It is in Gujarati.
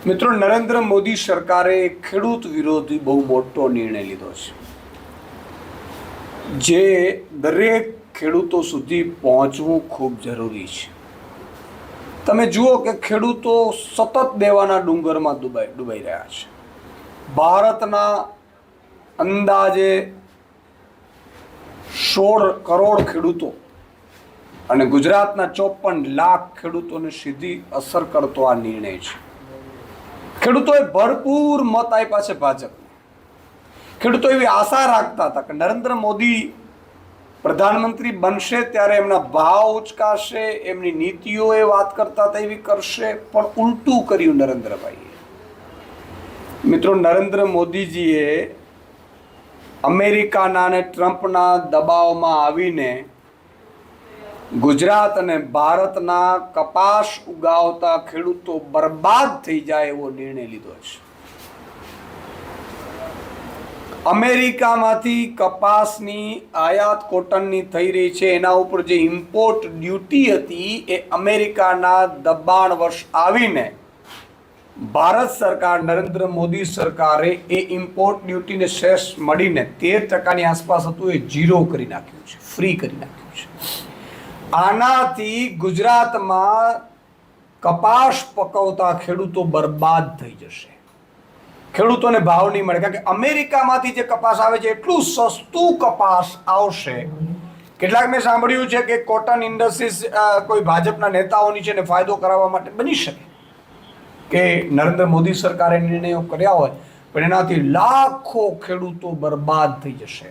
મિત્રો, નરેન્દ્ર મોદી સરકારે ખેડૂત વિરોધી બહુ મોટો નિર્ણય લીધો છે, જે દરેક ખેડૂતો સુધી પહોંચવું ખૂબ જરૂરી છે. તમે જુઓ કે ખેડૂતો સતત દેવાના ડુંગરમાં ડૂબાઈ રહ્યા છે. ભારતના અંદાજે 16 કરોડ ખેડૂતો અને ગુજરાતના 54 લાખ ખેડૂતોને સીધી અસર કરતો આ નિર્ણય છે. ખેડૂતોએ ભરપૂર મત આપ્યા છે ભાજપને. ખેડૂતો એવી આશા રાખતા હતા કે નરેન્દ્ર મોદી પ્રધાનમંત્રી બનશે ત્યારે એમના ભાવ ઉચકાશે, એમની નીતિઓ એ વાત કરતા હતા એવી કરશે, પણ ઉલટું કર્યું નરેન્દ્રભાઈએ. મિત્રો, નરેન્દ્ર મોદીજીએ અમેરિકાના અને ટ્રમ્પના દબાવમાં આવીને ગુજરાત અને ભારતના કપાસ ઉગાવતા ખેડૂતો બરબાદ થઈ જાય એવો નિર્ણય લીધો છે. અમેરિકામાંથી કપાસની આયાત કોટનની થઈ રહી છે, એના ઉપર જે ઇમ્પોર્ટ ડ્યુટી હતી એ અમેરિકાના દબાણ વર્ષ આવીને ભારત સરકાર, નરેન્દ્ર મોદી સરકારે એ ઇમ્પોર્ટ ડ્યુટીને શેષ મળીને 13% આસપાસ હતું એ 0 કરી નાખ્યું છે, ફ્રી કરી નાખ્યું છે. આનાથી ગુજરાતમાં કપાસ પકવતા ખેડૂતો બરબાદ થઈ જશે. ખેડૂતોને ભાવ નહીં મળે, કારણ કે અમેરિકામાંથી જે કપાસ આવે છે એટલું સસ્તું કપાસ આવશે. કેટલાક મેં સાંભળ્યું છે કે કોટન ઇન્ડસ્ટ્રીઝ કોઈ ભાજપના નેતાઓની છે ને ફાયદો કરાવવા માટે બની શકે કે નરેન્દ્ર મોદી સરકારે નિર્ણયો કર્યા હોય, પણ એનાથી લાખો ખેડૂતો બરબાદ થઈ જશે.